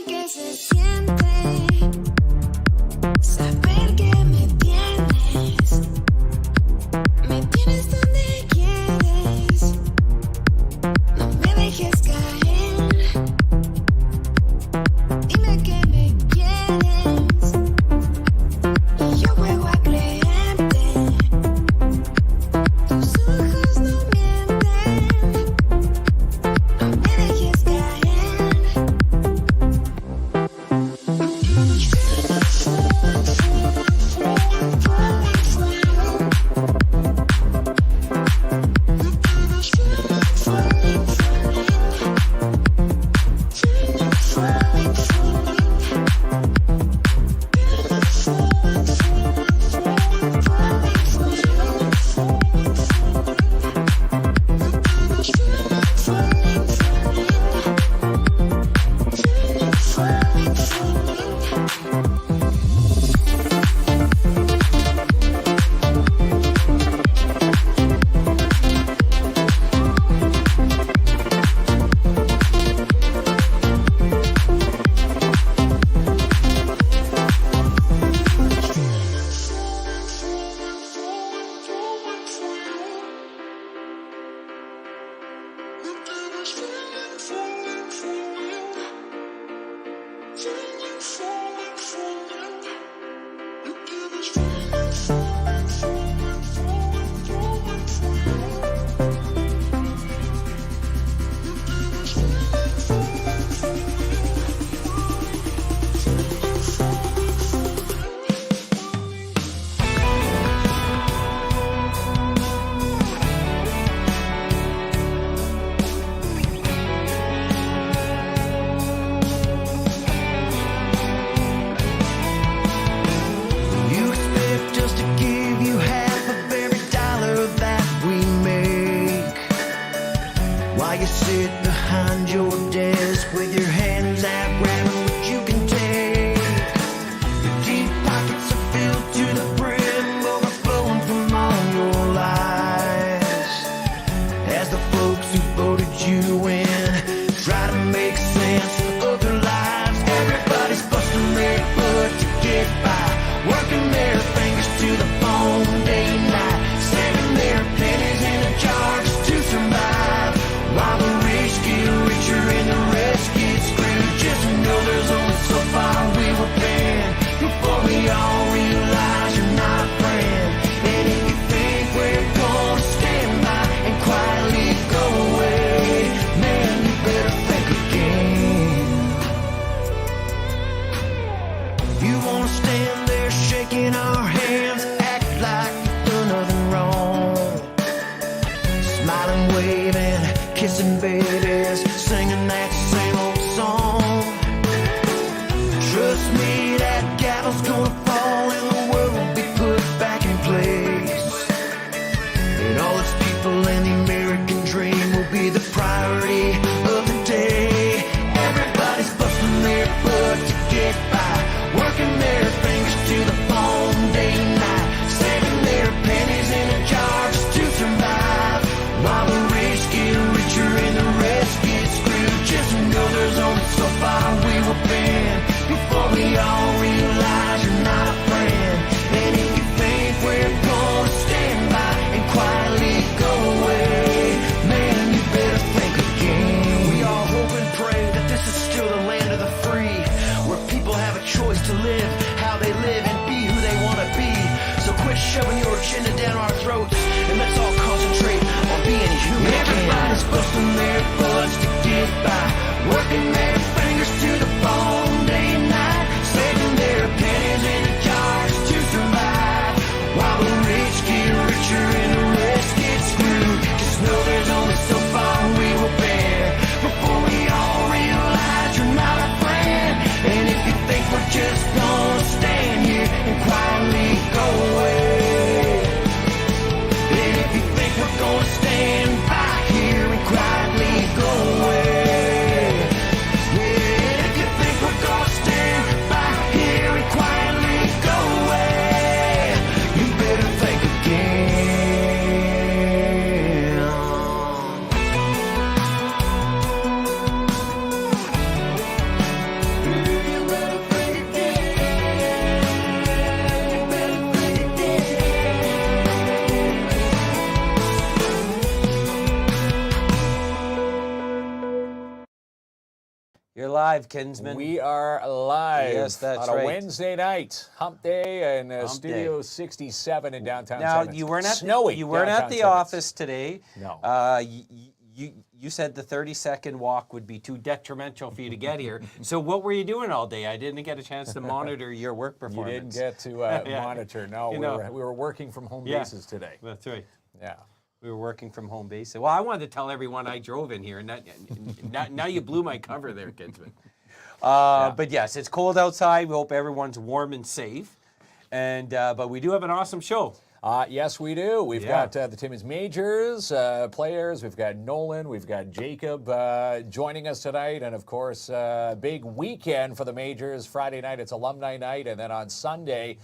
que se siente saber que me tienes donde quieres, no me dejes caer, dime que me quieres y yo juego a creerte, tus ojos no mienten, no me dejes caer. You expect us to give you half of every dollar that we make, while you sit behind your desk with your hands out grabbing what you can take. Your deep pockets are filled to the brim, overflowing from all your lies, as the folks who voted you in try to make sense of their lives. Everybody's busting their butt to get by, working their fingers to the bone day and night, saving their pennies in a jar just to survive, while the rich get richer and the rest get screwed. Just know there's only so far we will bend before we all realize you're not a friend. And if you think we're gonna stand by and quietly go away, man, you better think again. You wanna stand there shaking our hands, act like you've done nothing wrong, smiling, waving, kissing babies, singing that same old song. Trust me, that gavel's gonna fall and the world will be put back in place, and all its people and the American dream will be the priority of the day. Everybody's busting their butt to get by, working their fingers to the bone day and night, saving their pennies in a jar just to survive, while the rich get richer and the rest get screwed. Just know there's only so far we will bend before we all realize you're not a friend. And if you think we're gonna stand by and quietly go away, man, you better think again. We all hope and pray that this is still the land of the free, where people have a choice to live how they live and be who they want to be. So quit shoving your agenda down our throats and let's all concentrate on being human. Everybody's busting their butts to get by, working their fingers to the bone day and night, saving their pennies in a jar just to survive, while the rich get richer and the rest get screwed. Just know there's only so far we will bear before we all realize you're not a friend. And if you think we're just gonna stand here and quietly go away, and if you think we're gonna stand by here and quietly go away, live, Kinsman. We are live. Yes, that's on right. a Wednesday night, hump day, in Hump Studio day. 67 in downtown Now Timmins. you weren't at Snowy. you weren't at the downtown office today. No. You said the 30-second walk would be too detrimental for you to get here. So what were you doing all day? I didn't get a chance to monitor your work Timmins. You performance. didn't get to monitor. No, we were working from home bases today. That's right. Yeah. We were working from home base. Well, I wanted to tell everyone I drove in here, and now you blew my cover there, Kinsman. But yes, it's cold outside. We hope everyone's warm and safe. And but we do have an awesome show. Yes, we do. We've got the Timmins Majors players. We've got Nolan. We've got Jacob joining us tonight. And, of course, big weekend for the Majors. Friday night, it's alumni night. And then on Sunday,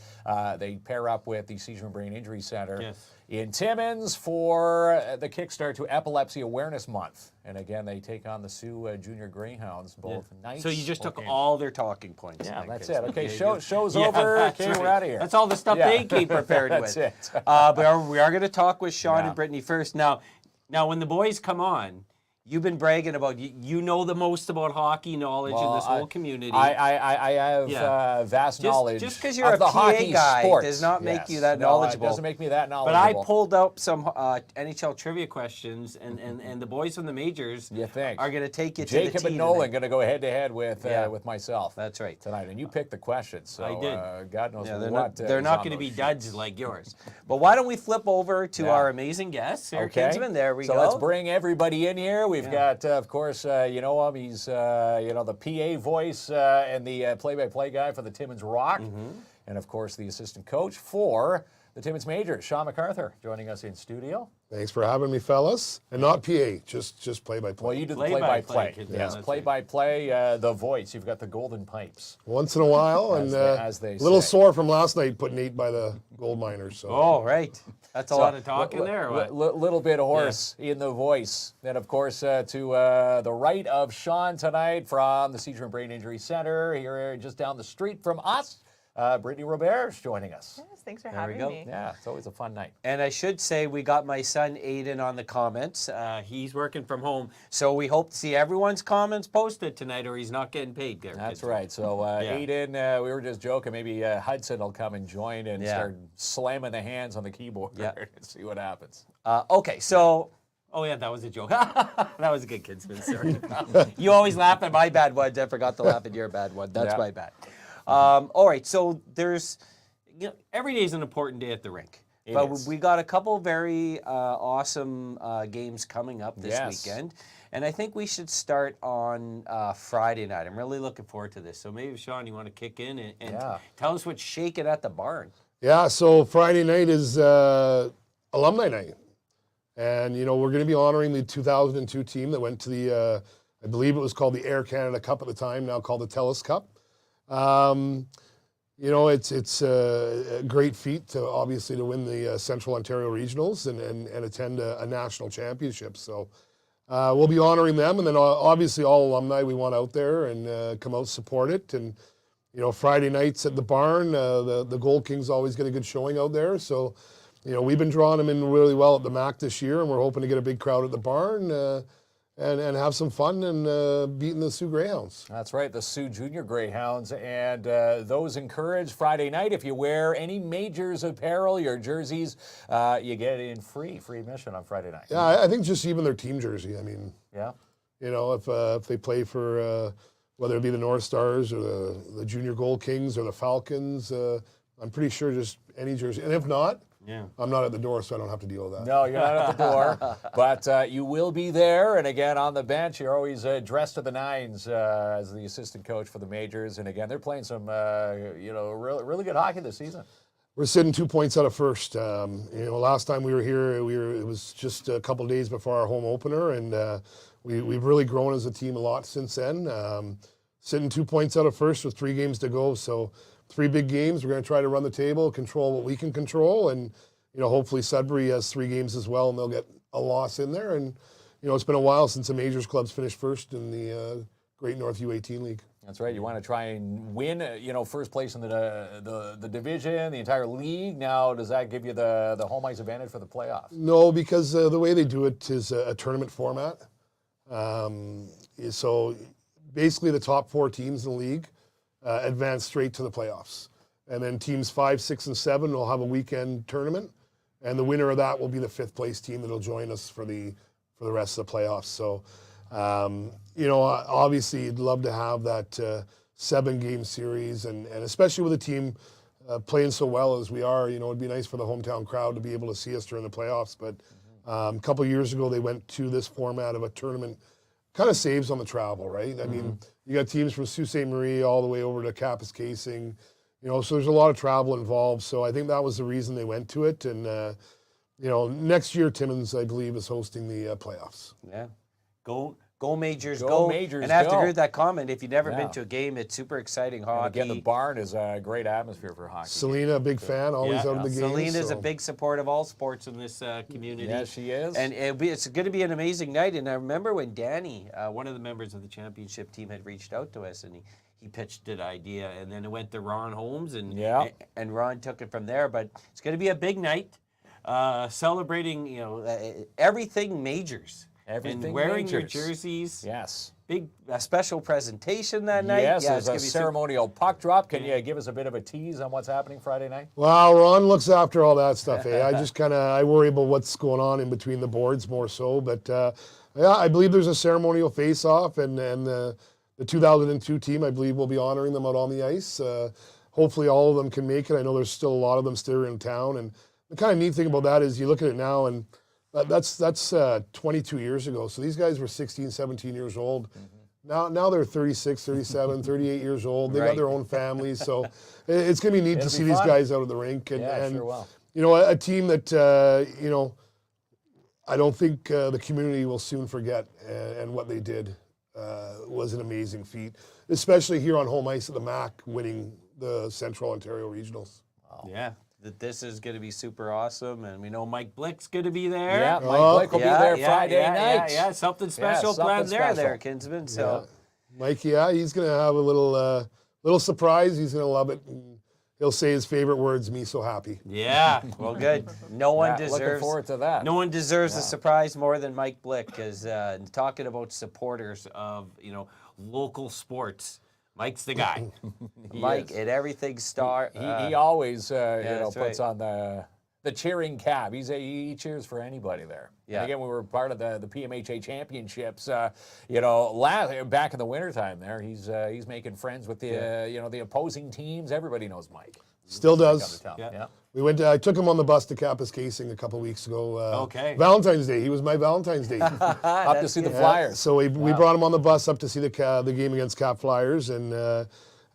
they pair up with the Seizure and Brain Injury Center in Timmins for the kickstart to Epilepsy Awareness Month. And, again, they take on the Sioux Junior Greyhounds both nights. So you just took all their talking points. Yeah, that's Kinsman. it. Okay, show's over. Okay, we're out of here. That's all the stuff they came prepared with. That's it. But we are going to talk with Sean and Brittany first. Now, when the boys come on, you've been bragging about you know the most about hockey knowledge in this whole community. I have vast knowledge. Just because you're a the PA hockey guy sport. does not make you that No, knowledgeable. It doesn't make me that But knowledgeable. I pulled up some NHL trivia questions, and the boys from the Majors are going to take you to the Jacob tee and Nolan tonight. going to go head to head with myself. That's right. Tonight, and you picked the questions. So, I did. God knows They're what. they're not going to be duds like yours. But why don't we flip over to our amazing guests here, Kinsman? There we go. So let's bring everybody in here. We've got, of course, you know him. He's, the PA voice and the play-by-play guy for the Timmins Rock. And, of course, the assistant coach for the Timmins Majors, Sean MacArthur, joining us in studio. Thanks for having me, fellas. And not PA, just play-by-play. Well, you do the play-by-play. Yes, play-by-play, the voice. You've got the golden pipes. Once in a while, and as they a little say. sore from last night putting 8 by the gold miners. So. Oh, right. That's a lot of talking there. Or what? Little bit hoarse in the voice. Then, of course, to the right of Sean tonight from the Seizure and Brain Injury Center, here just down the street from us, Brittany Robert's joining us. Yes, thanks for having me. Yeah, it's always a fun night. And I should say we got my son Aiden on the comments. He's working from home, so we hope to see everyone's comments posted tonight, or he's not getting paid. There, That's right. So Aiden, we were just joking. Maybe Hudson will come and join and start slamming the hands on the keyboard and see what happens. Okay, so. Oh, yeah, that was a joke. That was a good Kinsman. Sorry. You always laugh at my bad ones. I forgot to laugh at your bad one. That's my bad. All right, so there's, every day is an important day at the rink. But we got a couple very awesome games coming up this weekend. And I think we should start on Friday night. I'm really looking forward to this. So maybe, Sean, you want to kick in and tell us what's shaking at the barn. Yeah, so Friday night is alumni night. And, we're going to be honoring the 2002 team that went to the, I believe it was called the Air Canada Cup at the time, now called the TELUS Cup. It's a great feat to obviously to win the Central Ontario Regionals and attend a national championship. So we'll be honoring them, and then obviously all alumni we want out there and come out support it. And Friday nights at the barn, the Gold Kings always get a good showing out there. So we've been drawing them in really well at the MAC this year, and we're hoping to get a big crowd at the barn. And have some fun and beating the Sioux Greyhounds. That's right, the Sioux Junior Greyhounds. And those encouraged Friday night, if you wear any Majors apparel, your jerseys, you get in free admission on Friday night. Yeah, I think just even their team jersey. I mean, if they play for, whether it be the North Stars or the Junior Gold Kings or the Falcons, I'm pretty sure just any jersey. And if not, I'm not at the door, so I don't have to deal with that. No, you're not at the door, but you will be there. And again, on the bench, you're always dressed to the nines as the assistant coach for the Majors. And again, they're playing some, really good hockey this season. We're sitting 2 points out of first. Last time we were here, it was just a couple days before our home opener, and we've really grown as a team a lot since then. Sitting 2 points out of first with 3 games to go, so 3 big games. We're going to try to run the table, control what we can control, and hopefully Sudbury has 3 games as well, and they'll get a loss in there. And it's been a while since the Majors clubs finished first in the Great North U18 League. That's right. You want to try and win, first place in the division, the entire league. Now, does that give you the home ice advantage for the playoffs? No, because the way they do it is a tournament format. So basically the top 4 teams in the league advance straight to the playoffs. And then teams 5, 6, and 7 will have a weekend tournament. And the winner of that will be the 5th place team that'll join us for the rest of the playoffs. So, obviously you'd love to have that 7-game series, and especially with a team playing so well as we are, it'd be nice for the hometown crowd to be able to see us during the playoffs. But a couple of years ago, they went to this format of a tournament. Kind of saves on the travel, right? I mean, you got teams from Sault Ste. Marie all the way over to Kapuskasing, so there's a lot of travel involved. So I think that was the reason they went to it. And, next year, Timmins, I believe, is hosting the playoffs. Yeah. Go Majors, Go Majors, And after go. heard that comment, if you've never Yeah. been to a game, it's super exciting hockey. Again, the barn is a great atmosphere for hockey. Selena, a big fan, always Yeah. out of the game. Selena's a big supporter of all sports in this community. Yeah, she is. And it's going to be an amazing night. And I remember when Danny, one of the members of the championship team, had reached out to us, and he pitched an idea, and then it went to Ron Holmes, and Ron took it from there. But it's going to be a big night, celebrating everything majors. Everything and wearing majors. your jerseys. Yes. A special presentation that night. Yes, yeah, there's a ceremonial puck drop. Can you give us a bit of a tease on what's happening Friday night? Well, Ron looks after all that stuff. I just I worry about what's going on in between the boards more so. But I believe there's a ceremonial face-off, and the 2002 team, I believe, will be honoring them out on the ice. Hopefully all of them can make it. I know there's still a lot of them still in town. And the kind of neat thing about that is you look at it now, and that's 22 years ago. So these guys were 16, 17 years old. Now they're 36, 37, 38 years old. They got their own families. So it's going to be neat to see these guys out of the rink. And, sure will. A team that, I don't think the community will soon forget. And what they did was an amazing feat, especially here on home ice at the MAC, winning the Central Ontario Regionals. Wow. Yeah. That this is going to be super awesome, and we know Mike Blick's going to be there. Yeah, Mike Blick will be there Friday night. Yeah, something special planned there, Kinsman. So, Mike, he's going to have a little surprise. He's going to love it. And he'll say his favorite words, "Me so happy." Yeah, well, good. No one deserves. Looking forward to that. No one deserves a surprise more than Mike Blick, because talking about supporters of local sports. Mike's the guy. Mike at everything star. He always puts right. on the cheering cap. He cheers for anybody there. Yeah. And again, we were part of the PMHA championships. Back in the wintertime there, he's making friends with the opposing teams. Everybody knows Mike. Still does. Yeah. We went. I took him on the bus to Kapuskasing a couple of weeks ago. Okay. Valentine's Day. He was my Valentine's Day. Up to see the Flyers. So we brought him on the bus up to see the game against Cap Flyers, and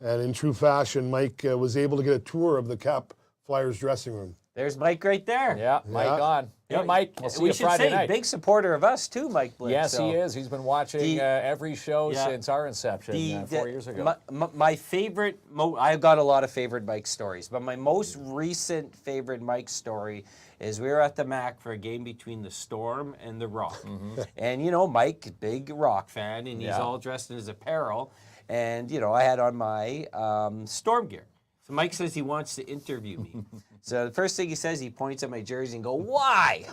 in true fashion, Mike was able to get a tour of the Cap Flyers dressing room. There's Mike right there. Yeah, Mike on. Hey, Mike, we'll see we you should Friday say, night. big supporter of us too, Mike Blick. Yes, he is. He's been watching every show Yeah. since our inception 4 years ago. My favorite, I've got a lot of favorite Mike stories, but my most recent favorite Mike story is we were at the MAC for a game between the Storm and the Rock. And, Mike, big Rock fan, and he's all dressed in his apparel. And, I had on my Storm gear. So Mike says he wants to interview me. So the first thing he says, he points at my jersey and go, "Why?"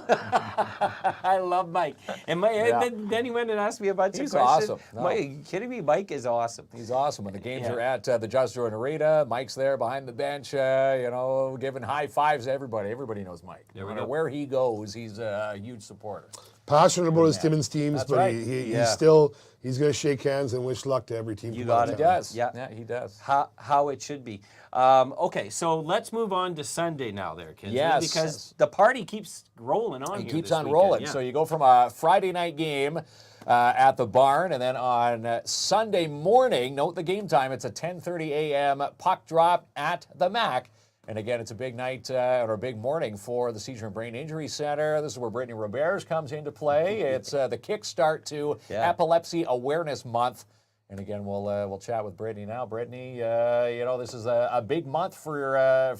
I love Mike. And then he went and asked me a bunch of questions. Awesome. No. Mike, are you kidding me? Mike is awesome. He's awesome. When the games are at the Just Jordan Arena, Mike's there behind the bench, giving high fives to everybody. Everybody knows Mike. No matter where he goes, he's a huge supporter. Passionate about his Timmins teams, That's but right. he's going to shake hands and wish luck to every team. You got it. He does. Yeah, he does. How it should be. Okay, so let's move on to Sunday now there, Kinsman. Yes. Because the party keeps rolling on It here keeps this on weekend. rolling. Yeah. So you go from a Friday night game at the barn, and then on Sunday morning, note the game time, it's a 10:30 a.m. puck drop at the MAC. And again, it's a big night or a big morning for the Seizure and Brain Injury Center. This is where Brittany Roberts comes into play. It's the kickstart to Epilepsy Awareness Month. And again, we'll chat with Brittany now. Brittany, this is a big month for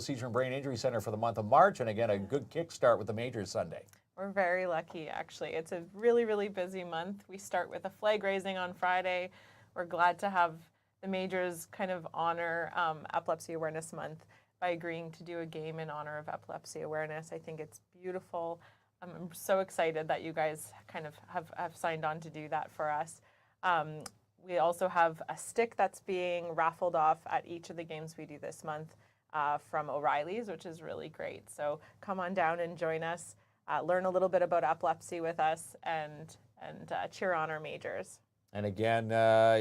Seizure and Brain Injury Center for the month of March. And again, a good kickstart with the Majors Sunday. We're very lucky, actually. It's a really, really busy month. We start with a flag raising on Friday. We're glad to have the Majors kind of honor Epilepsy Awareness Month by agreeing to do a game in honor of epilepsy awareness. I think it's beautiful. I'm so excited that you guys kind of have signed on to do that for us. We also have a stick that's being raffled off at each of the games we do this month from O'Reilly's, which is really great. So come on down and join us, learn a little bit about epilepsy with us, and cheer on our majors. And again,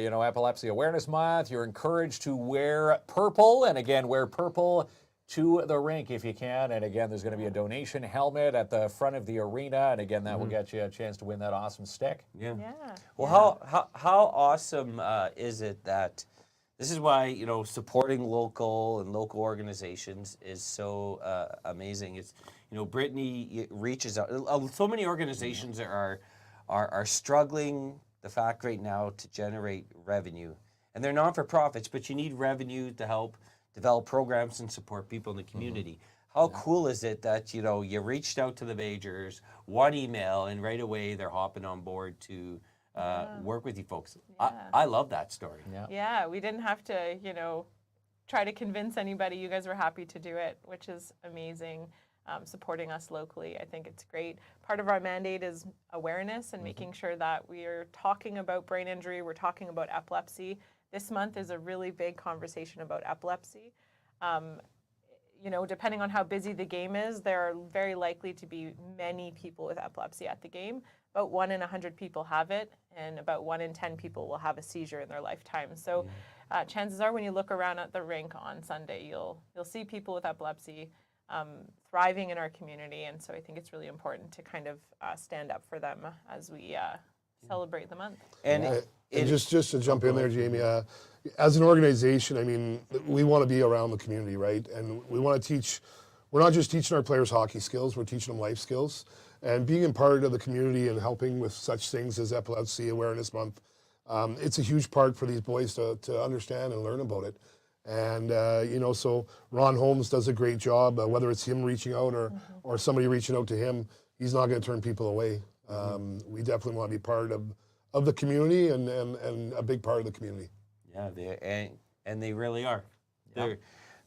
you know, Epilepsy Awareness Month, you're encouraged to wear purple. And again, wear purple to the rink if you can. And again, there's going to be a donation helmet at the front of the arena. And again, that will get you a chance to win that awesome stick. Yeah. Yeah. Well, how awesome is it that this is why, you know, supporting local and local organizations is so amazing. It's, you know, Brittany reaches out. So many organizations are struggling the fact right now to generate revenue, and they're non-for-profits, but you need revenue to help develop programs and support people in the community. How cool is it that, you know, you reached out to the majors, one email, and right away they're hopping on board to work with you folks. Yeah. I love that story. Yeah, we didn't have to, you know, try to convince anybody. You guys were happy to do it, which is amazing. Supporting us locally, I think it's great. Part of our mandate is awareness and making sure that we are talking about brain injury, we're talking about epilepsy. This month is a really big conversation about epilepsy. You know, depending on how busy the game is, there are very likely to be many people with epilepsy at the game. About 1 in 100 people have it, and about 1 in 10 people will have a seizure in their lifetime. So chances are when you look around at the rink on Sunday, you'll see people with epilepsy thriving in our community, and so I think it's really important to kind of stand up for them as we celebrate the month. And And just to jump in there, Jamie, as an organization, I mean, we want to be around the community, right? And we want to teach, we're not just teaching our players hockey skills, we're teaching them life skills. And being a part of the community and helping with such things as Epilepsy Awareness Month, it's a huge part for these boys to understand and learn about it. And, you know, so Ron Holmes does a great job, whether it's him reaching out or somebody reaching out to him, he's not going to turn people away. We definitely want to be part of the community and a big part of the community. Yeah, and they really are.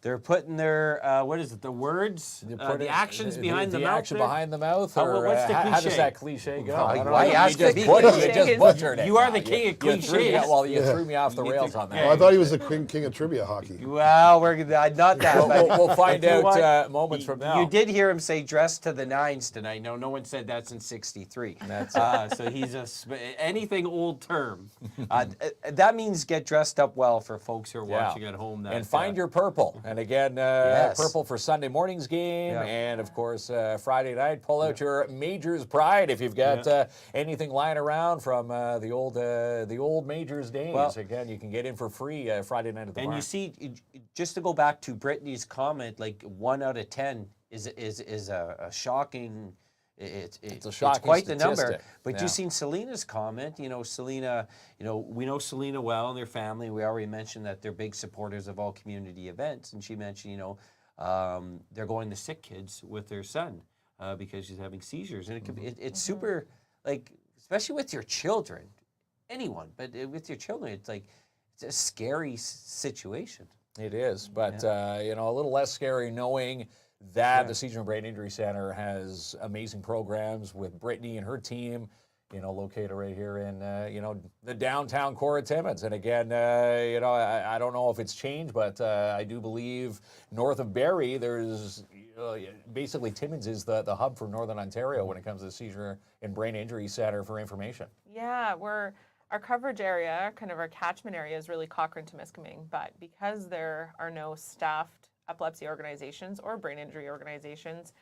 They're putting their what is it? The words, the actions behind the mouth. The action behind the mouth. How- Or what's the how does cliche? that cliche go? Why I don't know. ask You me? just butchered it. You are the now. king of You threw me- cliches. Well, you threw me off the rails on that. Well, I thought he was the king of trivia hockey. Well, we're not that. but We'll find you know out what? moments from now. You did hear him say "dress to the nines" tonight. No one said that since '63. So he's anything old term. That means get dressed up well for folks who are watching at home. And find your purple. And again, purple for Sunday morning's game. Yeah. And of course, Friday night, pull out your Majors pride if you've got anything lying around from the old Majors days. Well, again, you can get in for free Friday night at the And bar. you see, just to go back to Brittany's comment, like 1 out of 10 is a shocking. It's a shocking quite the number. statistic. But Yeah. you've seen Selena's comment. You know, Selena. You know, we know Selena well and their family. We already mentioned that they're big supporters of all community events. And she mentioned, you know, they're going to sick kids with their son because she's having seizures, and it could be, it's super, like, especially with your children, anyone, but with your children, it's like it's a scary situation. It is, but you know, a little less scary knowing that the Seizure and Brain Injury Center has amazing programs with Brittany and her team, you know, located right here in, you know, the downtown core of Timmins. And again, you know, I don't know if it's changed, but I do believe north of Barrie, there's basically Timmins is the hub for Northern Ontario when it comes to the Seizure and Brain Injury Center for information. Yeah, our coverage area, kind of our catchment area, is really Cochrane-Temiskaming, but because there are no staffed epilepsy organizations or brain injury organizations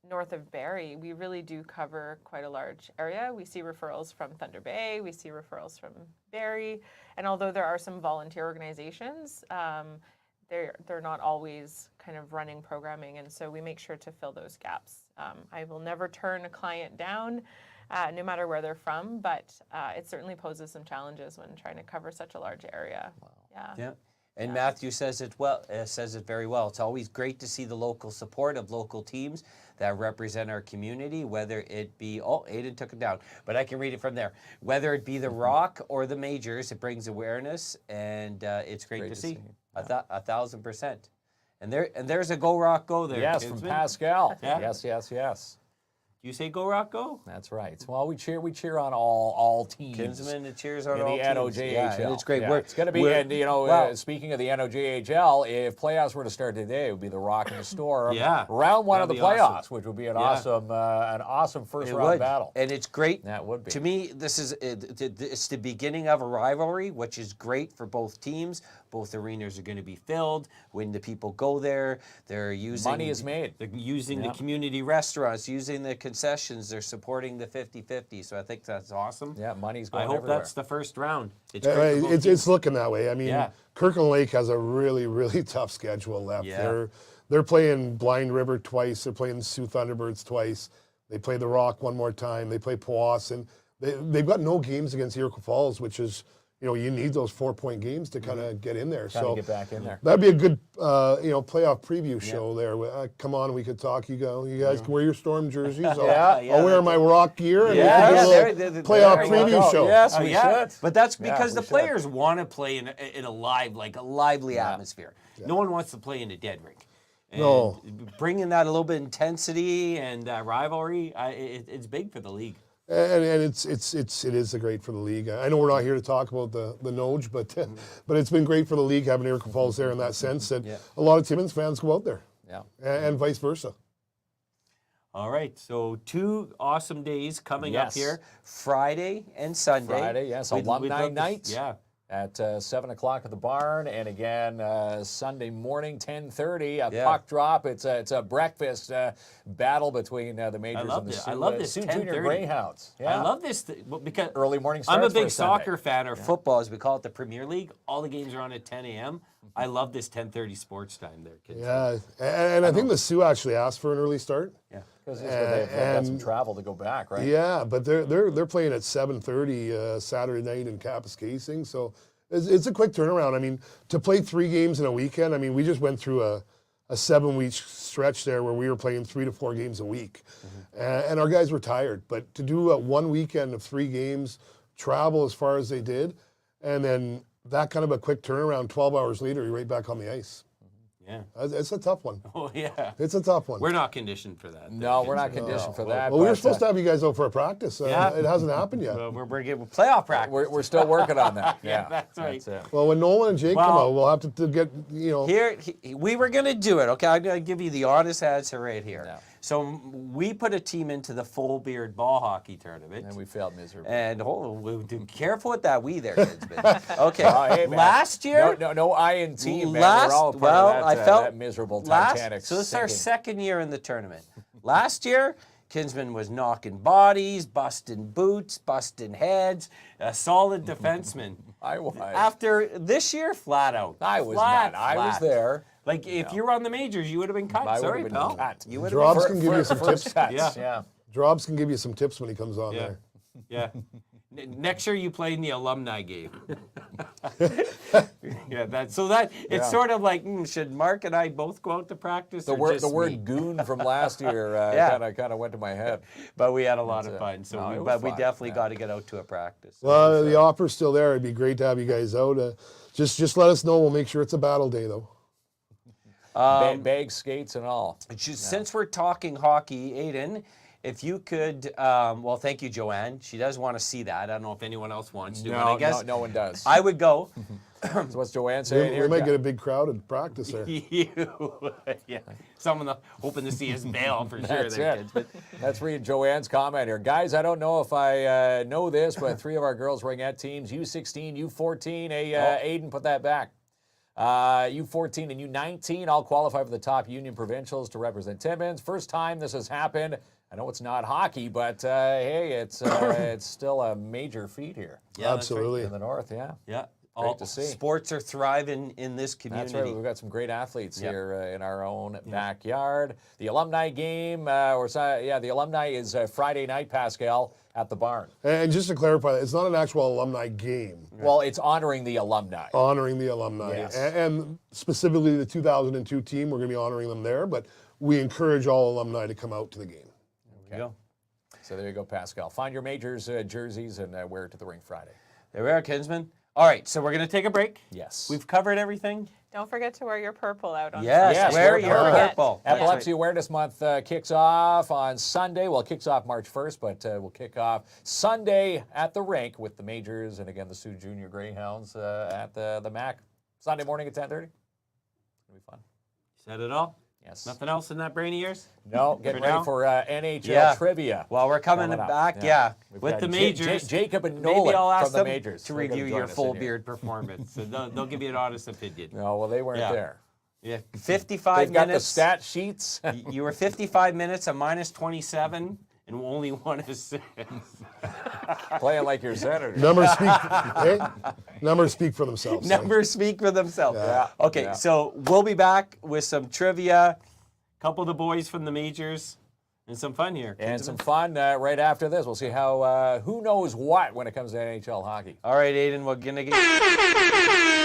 north of Barrie, we really do cover quite a large area. We see referrals from Thunder Bay, we see referrals from Barrie, and although there are some volunteer organizations, they're not always kind of running programming, and so we make sure to fill those gaps. I will never turn a client down, no matter where they're from, but it certainly poses some challenges when trying to cover such a large area. Wow. Yeah. And Matthew says it well. Says it very well. It's always great to see the local support of local teams that represent our community, whether it be Aiden took it down, but I can read it from there. Whether it be the Rock or the Majors, it brings awareness, and it's great to see. 1,000%. And there's a Go Rock Go there. Yes, from Pascal. Yeah. Yes. Do you say go Rock go? That's right. Well, we cheer on all teams. Kinsman cheers on in all the teams. NOJHL. Yeah, and it's great. Yeah, it's going to be, and well, speaking of the NOJHL, if playoffs were to start today, it would be the Rock and the Storm. Yeah, round one of the that'd be playoffs, awesome. which would be an awesome first round battle. And it's great. That would be. To me, it's the beginning of a rivalry, which is great for both teams. Both arenas are going to be filled. When the people go there, they're using money is made. They're using the community restaurants, using the concessions. They're supporting the 50-50. So I think that's awesome. Yeah, money's going I hope everywhere. that's the first round. It's It's looking that way. I mean, Yeah. Kirkland Lake has a really, really tough schedule left. Yeah. They're playing Blind River twice. They're playing Sioux Thunderbirds twice. They play the Rock one more time. They play Powassan. They've got no games against Iroquois Falls, which is, you need those 4-point games to kind of get in there. Trying to get back in there. That'd be a good, playoff preview show there. Come on, we could talk. You guys can wear your Storm jerseys. I'll wear my Rock gear and we'll do a playoff preview show. Yes, we should. But that's because the players want to play in a lively atmosphere. No one wants to play in a dead rink. And No. bringing that a little bit of intensity and rivalry, it's big for the league. And it is great for the league. I know we're not here to talk about the Noge, but it's been great for the league having Iroquois Falls there in that sense that a lot of Timmins fans go out there. Yeah. And vice versa. All right, so 2 awesome days coming up Yes. here, Friday and Sunday. Friday, yes, We'd alumni love to- night. Yeah. At 7 o'clock at the barn, and again Sunday morning 10:30 a Yeah. puck drop. It's a breakfast battle between the majors love and the this. Sioux, I love this Sioux 10:30. Junior Greyhounds. Yeah. I love this because Early morning I'm a starts for big a Sunday. soccer fan, or football as we call it, the Premier League. All the games are on at 10 a.m. I love this 10:30 sports time there, kids. Yeah, and I think the Sioux actually asked for an early start. Yeah. Because they've got some travel to go back, right? Yeah, but they're playing at 7:30 Saturday night in Kapuskasing, so it's a quick turnaround. I mean, to play 3 games in a weekend. I mean, we just went through a 7-week stretch there where we were playing 3 to 4 games a week, and our guys were tired. But to do one weekend of 3 games, travel as far as they did, and then that kind of a quick turnaround, 12 hours later, you're right back on the ice. Yeah. It's a tough one. Oh, yeah. It's a tough one. We're not conditioned for that. No, we're not conditioned for that. Well, we were but, supposed to have you guys out for a practice. Yeah. It hasn't happened yet. We're getting playoff practice. we're still working on that. Yeah, that's right. it. Well, when Nolan and Jake come out, we'll have to get, Here, we were going to do it, okay? I'm going to give you the honest answer right here. Yeah. So we put a team into the full beard ball hockey tournament. And we failed miserably. And hold on, be careful with that we there, Kinsman. Okay, Hey, man. last year, no I and T, man. We're all a part of that, I felt that miserable Titanic. So this is our sinking. second year in the tournament. Last year, Kinsman was knocking bodies, busting boots, busting heads, a solid defenseman. I was. After this year, flat out. I was Flat, not. I was flat. there. Like, if you were on the majors, you would have been cut. I would Sorry, have been pal. cut. You would have Drobs been can give you some First tips. cuts. Yeah. Yeah. Drobs can give you some tips when he comes on Yeah. there. Yeah. Next year you play in the alumni game. It's Yeah. sort of like, should Mark and I both go out to practice? The or word just me? goon from last year Yeah. kind of went to my head. But we had a lot of it. fun. So No, it was but we fun, definitely yeah. got to get out to a practice. Well, the offer's still there. It'd be great to have you guys out. Just let us know. We'll make sure it's a battle day, though. Bag skates and all. Since we're talking hockey, Aiden, if you could, well, thank you, Joanne. She does want to see that. I don't know if anyone else wants to, but I guess no one does. I would go. So what's Joanne saying We here? might get a big crowd at practice there. Yeah, someone hoping to see us bail for sure. That's there, it. kids. But Let's read Joanne's comment here. Guys, I don't know if I know this, but 3 of our girls ringette teams, U16, U14. Hey, Aiden, put that back. U14 and U19 all qualify for the top union provincials to represent Timmins. First time this has happened. I know it's not hockey, but hey, it's still a major feat here. yeah, that's right. Absolutely. In the north, yeah. Yeah, Great to see. Sports are thriving in this community. That's right. We've got some great athletes Yep. here in our own backyard. The alumni game, the alumni is Friday night, Pascal, at the barn. And just to clarify, it's not an actual alumni game. Well, it's honoring the alumni. Honoring the alumni. Yes. And specifically the 2002 team, we're going to be honoring them there, but we encourage all alumni to come out to the game. There you go. So there you go, Pascal. Find your majors jerseys and wear it to the rink Friday. There we are, Kinsman. All right, so we're going to take a break. Yes. We've covered everything. Don't forget to wear your purple out on Yes, Yes, wear wear your purple. purple. Epilepsy Awareness Month kicks off on Sunday. Well, it kicks off March 1st, but we'll kick off Sunday at the rink with the Majors and, again, the Sioux Junior Greyhounds at the MAC. Sunday morning at 10:30. It'll be fun. Said it all? Yes. Nothing else in that brain of yours? No, getting For ready now? for NHL trivia. Well, we're coming Coming up. back, We've with got the Majors. Jacob and Maybe Nolan I'll ask from the them Majors. to They're gonna review join your us in full here. beard performance. So they'll give you an honest opinion. No, well, they weren't Yeah. there. Yeah, 55 They've got the minutes. stat sheets. You were 55 minutes, a minus 27, and only one assist. Playing like your senator. Numbers speak for themselves. Numbers speak for themselves. Yeah. Okay, Yeah. so we'll be back with some trivia, a couple of the boys from the Majors, and some fun here. And some fun right after this. We'll see how who knows what when it comes to NHL hockey. All right, Aiden, we're going to get...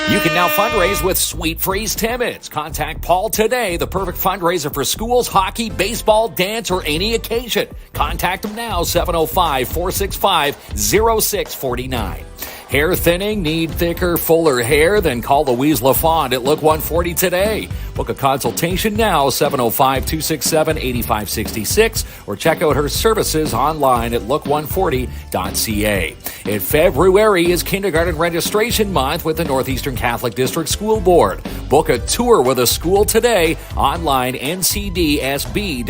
You can now fundraise with Sweet Freeze Timmins. Contact Paul today, the perfect fundraiser for schools, hockey, baseball, dance, or any occasion. Contact him now, 705-465-0649. Hair thinning? Need thicker, fuller hair? Then call Louise LaFond at Look 140 today. Book a consultation now, 705-267-8566, or check out her services online at look140.ca. In February is kindergarten registration month with the Northeastern Catholic District School Board. Book a tour with a school today, online ncdsb.on.ca.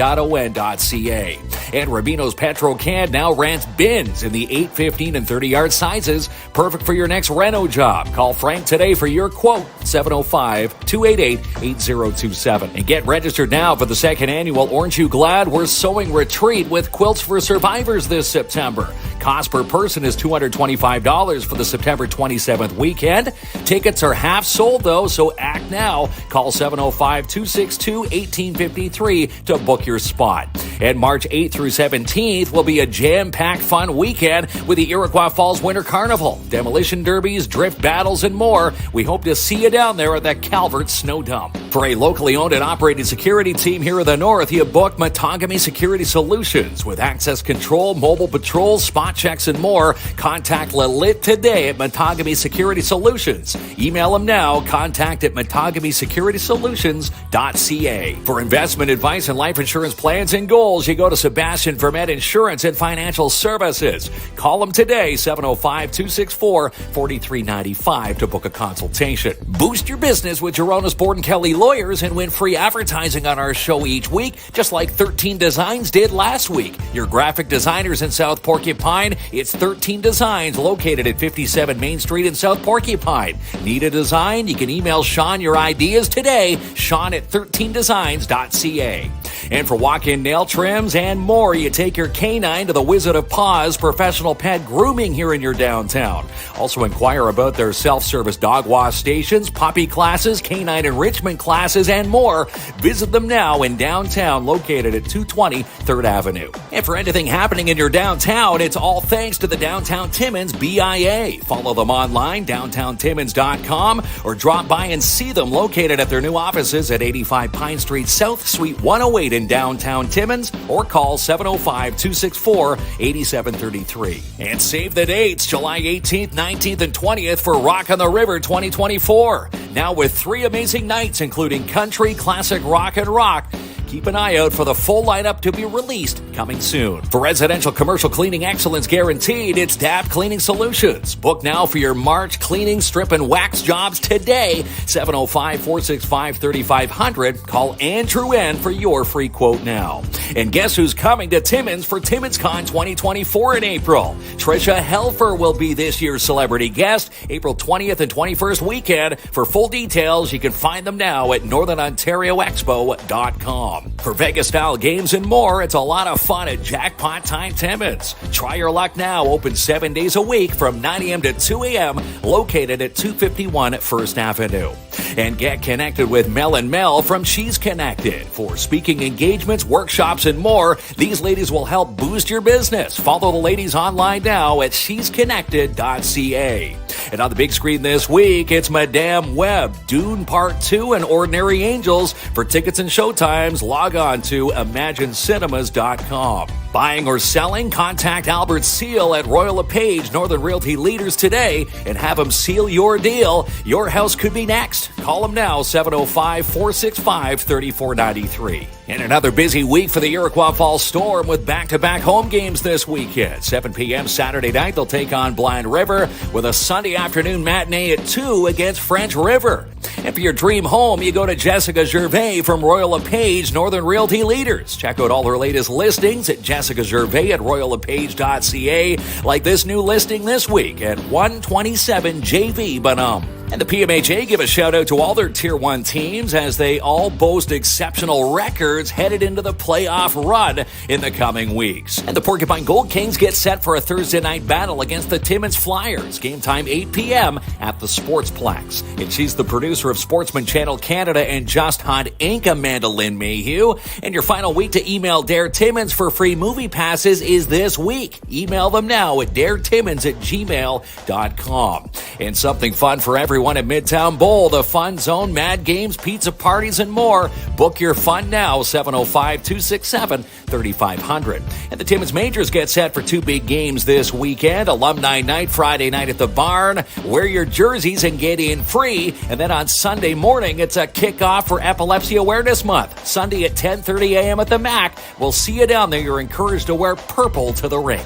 And Rubino's Petro-Can now rents bins in the 8, 15, and 30-yard sizes, perfect for your next reno job. Call Frank today for your quote, 705-288-8027. And get registered now for the second annual Orange You Glad We're Sewing Retreat with Quilts for Survivors this September. Cost per person is $225 for the September 27th weekend. Tickets are half sold, though, so act now. Call 705-262-1853 to book your spot. And March 8th through 17th will be a jam-packed fun weekend with the Iroquois Falls Winter Carnival, demolition derbies, drift battles, and more. We hope to see you down there at the Calvert Snow Dump. For a locally owned and operated security team here in the North, you book Matagami Security Solutions with access control, mobile patrols, spot checks, and more. Contact Lalit today at Matagami Security Solutions. Email them now, contact@MatagamiSecuritySolutions.ca. For investment advice and life insurance plans and goals, you go to Sebastian Vermette Insurance and Financial Services. Call them today, 705-264-4395 to book a consultation. Boost your business with Gerona's Borden Kelly Lawyers and win free advertising on our show each week, just like 13 Designs did last week. Your graphic designers in South Porcupine, it's 13 Designs located at 57 Main Street in South Porcupine. Need a design? You can email Sean your ideas today, Sean@13designs.ca. And for walk-in nail trims and more, you take your canine to the Wizard of Paws Professional Pet Grooming here in your downtown. Also inquire about their self-service dog wash stations, puppy classes, canine enrichment classes, and more. Visit them now in downtown, located at 220 3rd Avenue. And for anything happening in your downtown, it's all thanks to the Downtown Timmins BIA. Follow them online, downtowntimmins.com, or drop by and see them located at their new offices at 85 Pine Street South, Suite 108 in downtown Timmins, or call 705-264-8733. And save the dates, July 18th, 19th, and 20th for Rock on the River 2024. Now with 3 amazing nights, including country, classic rock, and rock. Keep an eye out for the full lineup to be released coming soon. For residential commercial cleaning excellence guaranteed, it's DAP Cleaning Solutions. Book now for your March cleaning, strip, and wax jobs today. 705-465-3500. Call Andrew N. for your free quote now. And guess who's coming to Timmins for TimminsCon 2024 in April? Trisha Helfer will be this year's celebrity guest, April 20th and 21st weekend. For full details, you can find them now at northernontarioexpo.com. For Vegas-style games and more, it's a lot of fun at Jackpot Time Timmins. Try your luck now, open 7 days a week from 9 a.m. to 2 a.m., located at 251 First Avenue. And get connected with Mel and Mel from She's Connected. For speaking engagements, workshops, and more, these ladies will help boost your business. Follow the ladies online now at shesconnected.ca. And on the big screen this week, it's Madame Web, Dune Part 2, and Ordinary Angels. For tickets and showtimes, log on to imaginecinemas.com. Buying or selling? Contact Albert Seal at Royal LePage Northern Realty Leaders today and have him seal your deal. Your house could be next. Call him now, 705-465-3493. And another busy week for the Iroquois Falls Storm with back-to-back home games this weekend. 7 p.m. Saturday night, they'll take on Blind River with a Sunday afternoon matinee at 2 against French River. And for your dream home, you go to Jessica Gervais from Royal LePage Northern Realty Leaders. Check out all her latest listings at Jessica Gervais at royallepage.ca, like this new listing this week at 127 JV Bonhomme. And the PMHA give a shout out to all their Tier 1 teams as they all boast exceptional records headed into the playoff run in the coming weeks. And the Porcupine Gold Kings get set for a Thursday night battle against the Timmins Flyers. Game time 8 p.m. at the Sportsplex. And she's the producer of Sportsman Channel Canada and Just Hunt Inc., Amanda Lynn Mayhew. And your final week to email Dare Timmins for free movie passes is this week. Email them now at daretimmins@gmail.com. And something fun for everyone at Midtown Bowl, the Fun Zone, Mad Games, pizza parties, and more. Book your fun now, 705-267-3500. And the Timmins Majors get set for 2 big games this weekend. Alumni Night, Friday night at the Barn. Wear your jerseys and get in free. And then on Sunday morning, it's a kickoff for Epilepsy Awareness Month. Sunday at 10:30 a.m. at the MAC. We'll see you down there. You're encouraged to wear purple to the rink.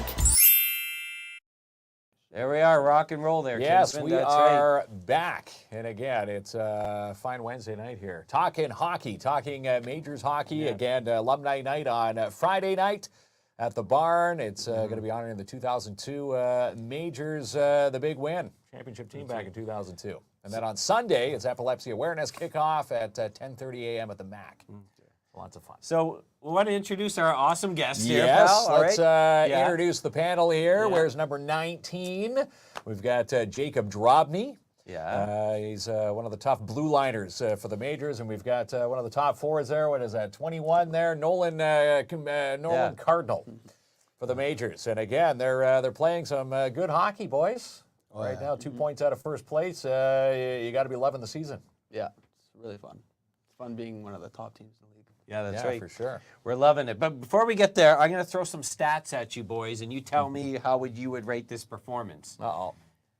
There we are, rock and roll there, Yes, Kinsman. we That's are right. back. And again, it's a fine Wednesday night here. Talking hockey, talking Majors hockey. Again, Alumni Night on Friday night at the Barn. It's going to be honoring the 2002 Majors, the big win. Championship team back in 2002. And then on Sunday, it's Epilepsy Awareness kickoff at 10:30 a.m. at the MAC. Lots of fun. So we want to introduce our awesome guest here, Yes, pal. All let's right. introduce the panel here. Where's number 19? We've got Jacob Drobny. Yeah. He's one of the tough blue liners for the Majors, and we've got one of the top forwards there. What is that, 21 there? Nolan Cardinal for the Majors. And again, they're playing some good hockey, boys. Right now, 2 points out of first place. You got to be loving the season. Yeah, it's really fun. It's fun being one of the top teams in the league. Yeah, that's Yeah, right. for sure. We're loving it. But before we get there, I'm going to throw some stats at you boys, and you tell me how you would rate this performance. Uh-oh.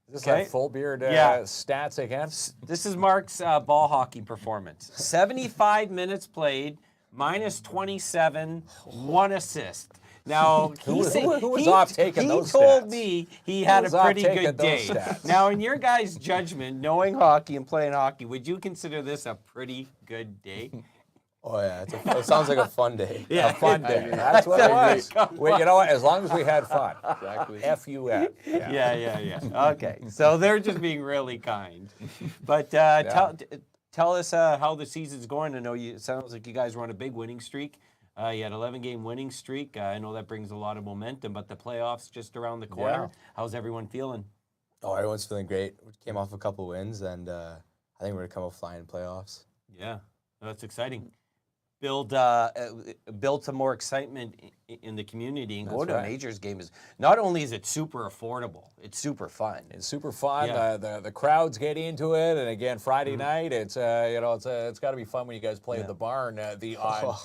Is this Okay. that full beard Yeah. stats again? This is Mark's ball hockey performance. 75 minutes played, minus 27, 1 assist. Now, Who was off taking those He told stats? me he had was a off pretty taking good day. those stats? Now, in your guys' judgment, knowing hockey and playing hockey, would you consider this a pretty good day? Oh yeah, it sounds like a fun day. Yeah. A fun day. That's what it was. Well, you know what? As long as we had fun. Exactly. F-U-N. Yeah. Okay, so they're just being really kind. But tell us how the season's going. I know it sounds like you guys were on a big winning streak. You had an 11-game winning streak. I know that brings a lot of momentum, but the playoffs just around the corner. Yeah. How's everyone feeling? Oh, everyone's feeling great. We came off a couple wins, and I think we're gonna come out flying in playoffs. Yeah, that's exciting. Build some more excitement in the community, and go to a Majors game. Not only is it super affordable, it's super fun. It's super fun. Yeah. The crowds get into it, and again, Friday night, it's it's got to be fun when you guys play at the Barn. The odd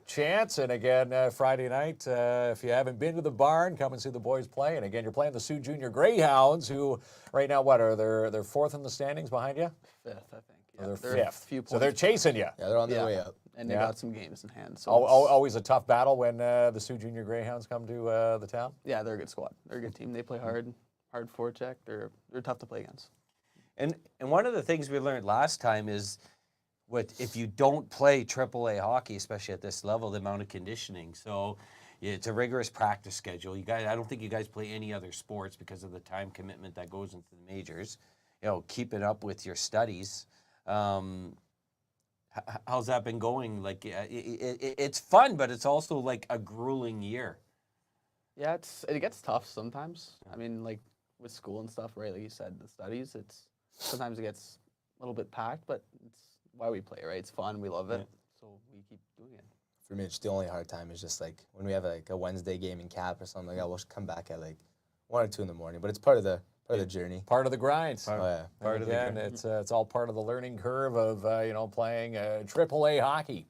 chance, and again, Friday night, if you haven't been to the Barn, come and see the boys play. And again, you're playing the Sioux Junior Greyhounds, who right now, what are they're fourth in the standings behind you? Fifth, I think. Or Yeah, they're fifth. A few points. So they're chasing you. Yeah, they're on their Yeah. way up. And they Yeah. got some games in hand. So Always a tough battle when the Sioux Junior Greyhounds come to the town. yeah, they're a good squad. They're a good team. They play hard forecheck. They're tough to play against. And one of the things we learned last time is if you don't play AAA hockey, especially at this level, the amount of conditioning. So it's a rigorous practice schedule. You guys, I don't think you guys play any other sports because of the time commitment that goes into the majors. Keeping up with your studies. How's that been going? Like, it's fun, but it's also like a grueling year. Yeah, it gets tough sometimes. I mean, like with school and stuff, right? Like you said, the studies. Sometimes it gets a little bit packed, but it's why we play, right? It's fun. We love it, so we keep doing it. For me, it's the only hard time is just like when we have like a Wednesday game in Cap or something like that. We'll come back at like 1 or 2 in the morning, but it's part of the journey. Part of the grind. Oh yeah. Part of it's all part of the learning curve of playing AAA hockey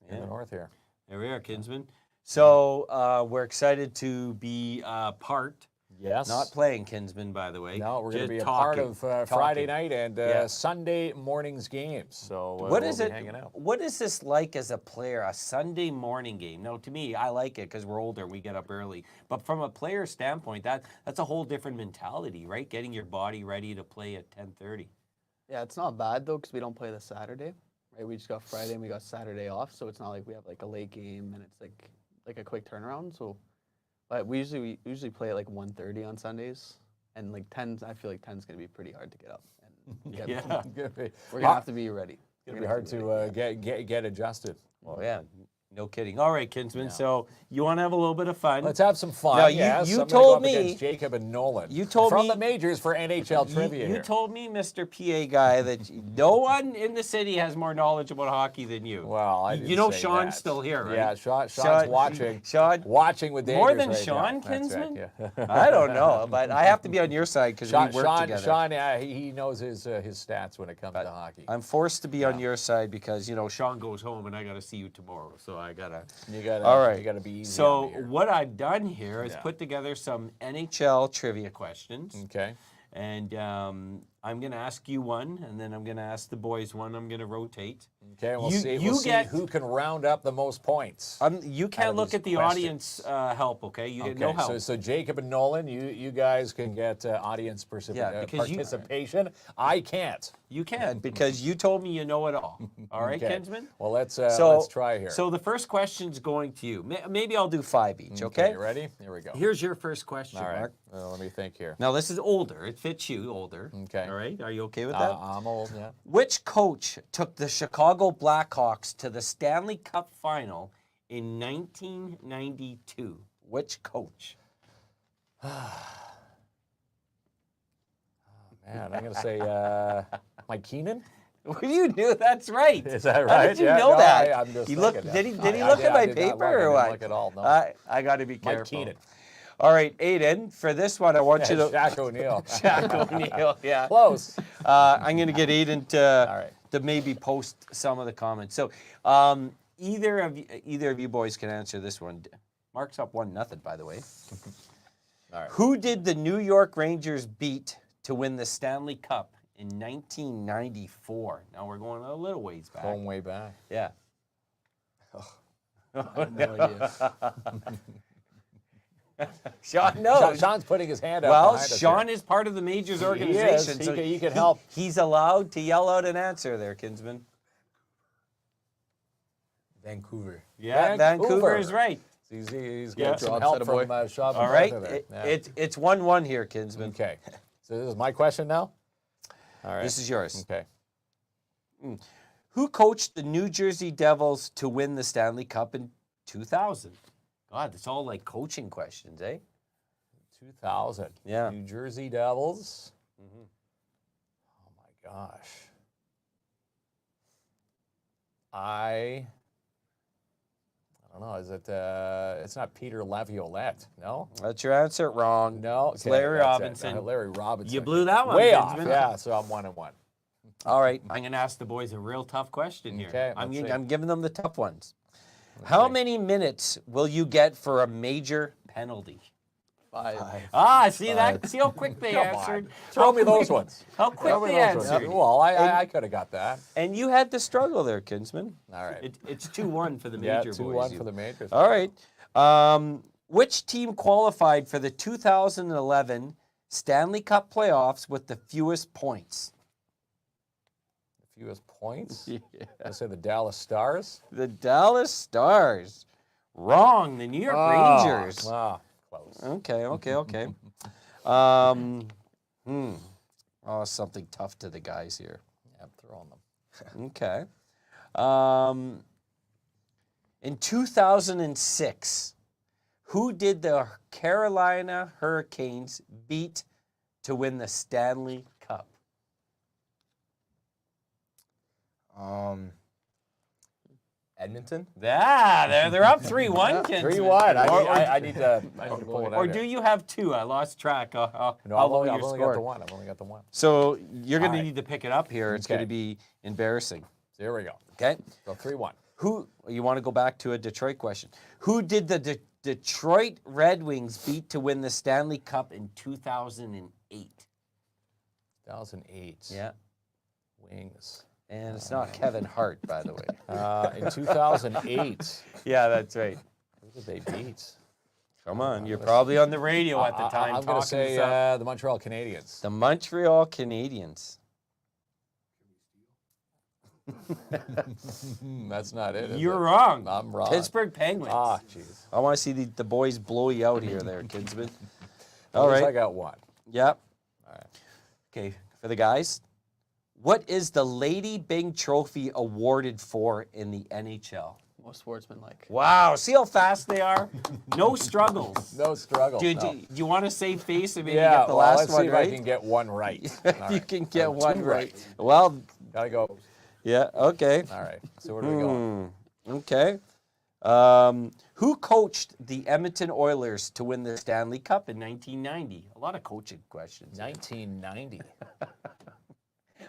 in the north here. There we are, Kinsman. So we're excited to be part. Yes. Not playing Kinsman, by the way. No, we're going to just be a part talking, of Friday talking. night and Yeah. Sunday morning's games. So What we'll is be it? hanging out. What is this like as a player? A Sunday morning game? No, to me, I like it because we're older. We get up early. But from a player standpoint, that's a whole different mentality, right? Getting your body ready to play at 10:30. Yeah, it's not bad though because we don't play the Saturday, right? We just got Friday and we got Saturday off, so it's not like we have like a late game and it's like a quick turnaround. So, but we usually play at like 1:30 on Sundays, and like 10. I feel like 10's gonna be pretty hard to get up. And get, Yeah. we're gonna have to be ready. It's going to be hard to get adjusted. Well, yeah, no kidding. All right, Kinsman. So you want to have a little bit of fun? Let's have some fun. Now, yes. you I'm gonna told go up me- against Jacob and Nolan. you told from me- the majors for NHL trivia. You here. told me, Mr. PA guy, that no one in the city has more knowledge about hockey than you. Well, I You didn't know say Sean's that. still here, right? Yeah, Sean's Sean- watching. Sean- watching with Dangerous More than right Sean, now. That's right, Kinsman? yeah. I don't know, but I have to be on your side because we work together. Sean, he knows his stats when it comes to hockey. I'm forced to be on your side because, Sean goes home and I got to see you tomorrow. So I got to. All right. You got to be easy. So on me here. what I've done here is put together some NHL trivia questions. Okay. And I'm going to ask you one, and then I'm going to ask the boys one. I'm going to rotate. Okay. We'll You- see. you We'll see get- who can round up the most points. You Out can't of look these at the audience help, okay? You get no help. So Jacob and Nolan, you guys can get audience because you- participation. I can't. You can because you told me you know it all. All right, Okay. Kinsman? Well, let's So try here. So the first question's going to you. Maybe I'll do 5 each, okay? You ready? Here we go. Here's your first question, All right. Mark. Let me think here. Now, this is older. It fits you, older. Okay. All right? Are you okay with that? I'm old, yeah. Which coach took the Chicago Blackhawks to the Stanley Cup final in 1992? Which coach? Man, I'm going to say Mike Keenan. You knew that's right. Is that How right? did you Yeah, know no, that? I'm just He looked, thinking, did he I look at my did not paper look. I or didn't what? look at all, no. I got to be careful. Mike Keenan. All right, Aiden, for this one, I want you to. Shaq O'Neal. Shaq O'Neal, yeah. Close. I'm going to get Aiden All right. to maybe post some of the comments. So either of you boys can answer this one. Mark's up 1-0, by the way. All right. Who did the New York Rangers beat to win the Stanley Cup in 1994? Now we're going a little ways back. Going way back. Yeah. I have no idea. Sean knows. Sean's putting his hand up. Well, behind us Sean here. is part of the Majors He organization. is. so He can help. He's allowed to yell out an answer there, Kinsman. Vancouver. Yeah, Vancouver is right. He's Yeah. got some Drops help at a from boy. Sean. All right. there. Yeah. It's 1-1 here, Kinsman. Okay. So this is my question now? All right. This is yours. Okay. Who coached the New Jersey Devils to win the Stanley Cup in 2000? God, it's all like coaching questions, eh? 2000. Yeah. New Jersey Devils. Oh my gosh. I don't know. Is it? It's not Peter Laviolette. No. That's your answer. Wrong. No. It's Okay, Larry that's it. Robinson. Larry Robinson. You blew that one, Way off. Kinsman. Yeah. So I'm 1-1. All right, I'm going to ask the boys a real tough question here. Okay, I'm let's see. giving them the tough ones. How many minutes will you get for a major penalty? 5. Ah, see that? See how quick they Come answered? on. Throw me those quick- ones. How quick Throw me they those ones. answered. Well, I could have got that. And you had to struggle there, Kinsman. All right. It's 2-1 for the Yeah, major boys. 2-1 for the majors. All right. Which team qualified for the 2011 Stanley Cup playoffs with the fewest points? The fewest points. Yeah. I say the Dallas Stars. The Dallas Stars. Wrong. The New York Rangers. Wow. Close. Okay. Oh, something tough to the guys here. Yeah, I'm throwing them. Okay. In 2006, who did the Carolina Hurricanes beat to win the Stanley Cup? Edmonton. They're up 3-1, Kinsman. 3-1. Or- I need to pull it out. Or here. do you have two? I lost track. No, How I've low only, your I've only score? got the one. I've only got the one. So you're going All to right. need to pick it up here. It's going to Okay. be embarrassing. There we go. Okay. So 3-1. Who, you want to go back to a Detroit question. Who did the Detroit Red Wings beat to win the Stanley Cup in 2008? 2008. Yeah. Wings. And it's not Kevin Hart, by the way. In 2008. Yeah, that's right. Who did they beat? Come on, you're probably on the radio at the time. I'm going to say the Montreal Canadiens. The Montreal Canadiens. That's not it. Is You're it? wrong. I'm wrong. Pittsburgh Penguins. Ah, jeez. I want to see the boys blow you out here, there, Kinsman. At All least right. I got one. Yep. All right. Okay, for the guys, what is the Lady Byng Trophy awarded for in the NHL? Most sportsmanlike. Wow, see how fast they are? No struggles. No struggle. Do no. you want to save face and maybe Yeah, get the well, last let's one see if right? I can get one right. If All you right. can get Two one right. right. Well, Gotta go. yeah, okay. All right. So where do we go? Okay. Who coached the Edmonton Oilers to win the Stanley Cup in 1990? A lot of coaching questions. 1990.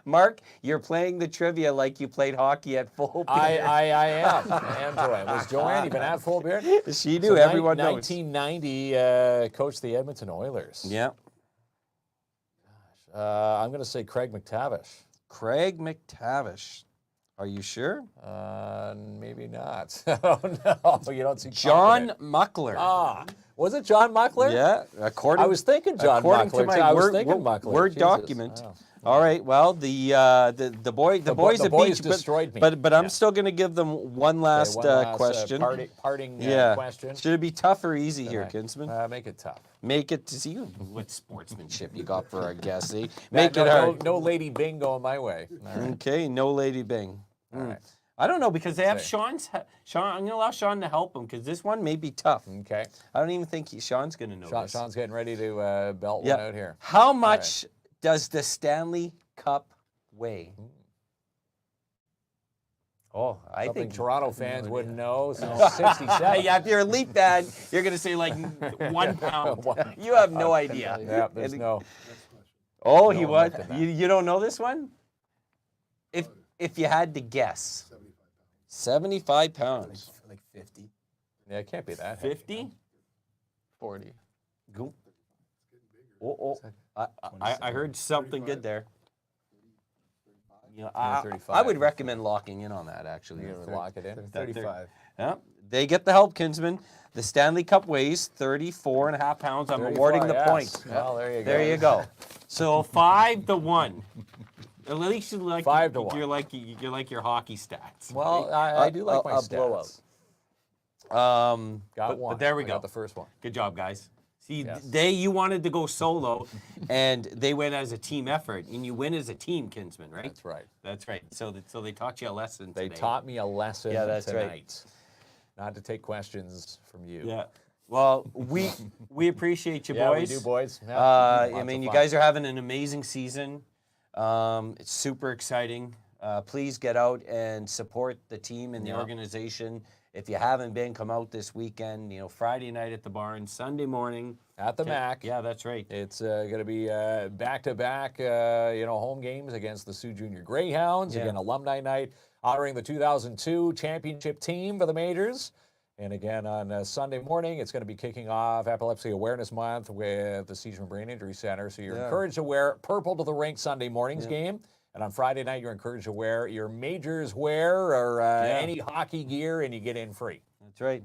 Mark, you're playing the trivia like you played hockey at full I beard. am. I am Joanne. Was Joanne even at full beard? She knew. So Everyone knows. 1990, coached the Edmonton Oilers. Yeah. I'm going to say Craig McTavish. Craig McTavish. Are you sure? Maybe not. Oh, no. You don't seem John confident. Muckler. Ah, was it John Muckler? Yeah. According, I was thinking John according Muckler. to my I was word, thinking Muckler. word Jesus. document. Oh. All right. Well, the boys The at boys beach, destroyed me. but I'm Yeah. still going to give them one last, Okay, one last, question. parting Yeah. question. Should it be tough or easy here, All right. Kinsman? Make it tough. Make it to see what sportsmanship you got for our guest. See? That- Make it no, hard. No Lady Bing going my way. All right. Okay. No Lady Bing. All right. I don't know because they have Say. Sean. I'm going to allow Sean to help him because this one may be tough. Okay. I don't even think Sean's going to know this. Sean's getting ready to belt Yeah. one out here. How much does the Stanley Cup weigh? Oh, I Something think Toronto fans wouldn't know. So 67. Yeah, if you're a Leaf fan, you're going to say like 1 pound. You have no idea. Yeah, there's no. Oh, no he one what? left in that. You don't know this one? If you had to guess. 75 pounds. Like 50. Yeah, it can't be that. heavy. 50? 40. Go. Oh, I heard something good there. You know, I 35. would recommend locking in on that, actually. You're gonna lock it in. 35. Yeah, they get the help, Kinsman. The Stanley Cup weighs 34.5 pounds. I'm awarding 34, the yes. point. Well, there you go. There you go. So 5-1. At least you like 5-1. You're like your hockey stats. Well, I do like my a stats. blowout. Got but one. there we I go. Got the first one. Good job, guys. See, Yes. you wanted to go solo, and they went as a team effort, and you win as a team, Kinsman, right? That's right. That's right. So they taught you a lesson They today. taught me a lesson Yeah, that's right. tonight. Not to take questions from you. Yeah. Well, we appreciate you, Yeah, boys. we do, boys. Yeah, I lots mean, of you fun. guys are having an amazing season. It's super exciting. Please get out and support the team and the Yeah. organization. If you haven't been, come out this weekend. You know, Friday night at the barn, Sunday morning At the MAC. Yeah, that's right. It's going to be back-to-back, home games against the Sioux Junior Greyhounds. Yeah. Again, alumni night, honoring the 2002 championship team for the Majors. And again, on Sunday morning, it's going to be kicking off Epilepsy Awareness Month with the Seizure and Brain Injury Center. So you're encouraged to wear purple to the rink Sunday morning's game. And on Friday night, you're encouraged to wear your Majors wear or any hockey gear, and you get in free. That's right.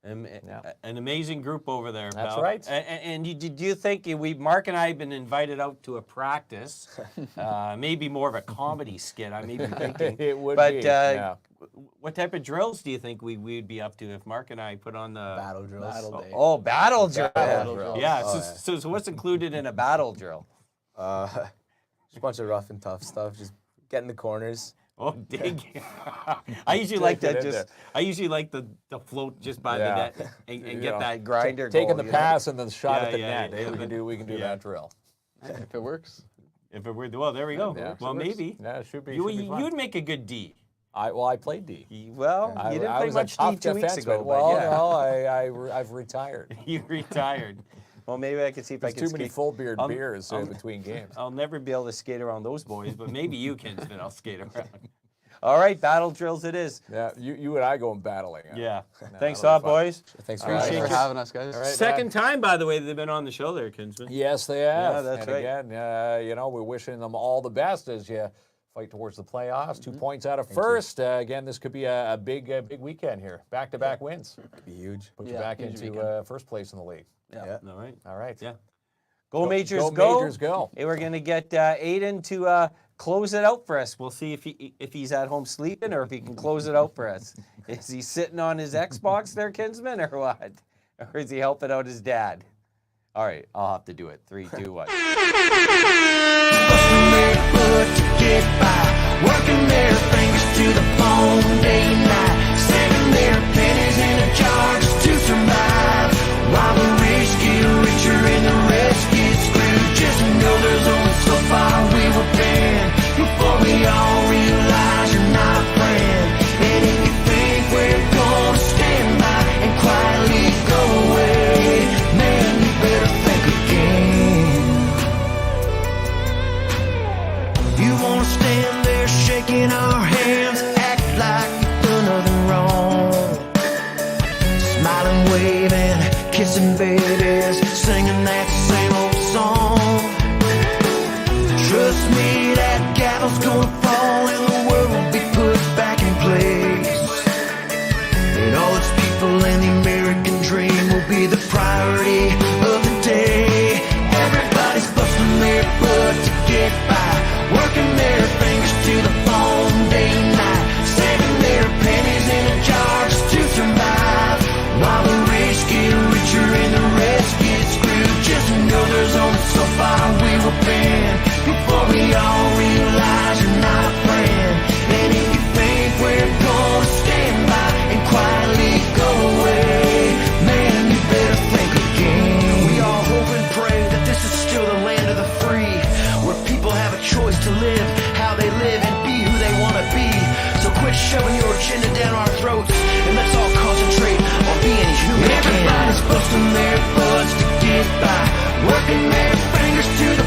An amazing group over there. That's pal. right. And do you think Mark and I have been invited out to a practice, maybe more of a comedy skit? I may be thinking. It would but, be. Yeah. What type of drills do you think we'd be up to if Mark and I put on the Battle drills. Battle day. Oh, battle drill. Battle drills. Yeah. Oh, So what's included in a battle drill? Just a bunch of rough and tough stuff. Just get in the corners. Oh, dig! I usually like Take it that. in Just there. I usually like the float just by the Yeah. net and You get know, that grinder. Taking goal, the you know? pass and the shot Yeah, at the yeah, net. yeah, Hey, yeah. we can do Yeah. that drill. If it works. If it were, well, there we go. Yeah. Well, Works. maybe. Yeah, it should be. You should be fun. would make a good D. I played D. Well, you didn't I play was much a tough D 2 weeks defenseman. ago, Well, but yeah. no, I've retired. You retired. Well, maybe I can see if I There's can too many skate. full beard Um, beers between games. I'll never be able to skate around those boys, but maybe you can, I'll skate around. All right, battle drills it is. Yeah, you and I going battling. Yeah. No, Thanks a that'll lot, be fun. boys. Thanks for Thanks Appreciate for you. having us, guys. All right, Second time, by the way, they've been on the show there, Kinsman. Yes, they have. Yeah, that's and right. Again, you know, we're wishing them all the best as you fight towards the playoffs. 2 points out of first. Again, this could be a big weekend here. Back-to-back wins. Could be huge. Put you Yeah, back huge into weekend. first place in the league. Yeah. All right. All right. Yeah. Go Majors, go go. Majors, go. Hey, we're gonna get Aiden to close it out for us. We'll see if he's at home sleeping or if he can close it out for us. Is he sitting on his Xbox there, Kinsman, or what? Or is he helping out his dad? All right, I'll have to do it. 3, 2, 1. Busting their butt to get by, working their fingers to the bone day and night, saving their pennies in a jar just to survive. While the rich get richer and the rest get screwed, just know there's only so far we will bend before we all realize you're not a friend. And if you think we're gonna stand by and quietly go away, man, you better think again. You wanna stand there shaking our hands, act like you've done nothing wrong, smiling, waving, kissing babies, singing that same old song. Trust me, that gavel's gonna fall and the world will be put back in place, and all its people and the American dream will be the priority of the day. Everybody's busting their butt to get by, working their fingers to the bone day and night, saving their pennies in a jar just to survive. While the rich get richer and the rest get screwed, just know there's only so far we will bend before we all realize you're not a friend. And if you think we're gonna stand by and quietly go away, man, you better think again. We all hope and pray that this is still the land of the free, where people have a choice to live how they live and be who they want to be. So quit shoving your agenda down our throats and let's all concentrate on being human. Everybody's busting their butts to get by, working their fingers to the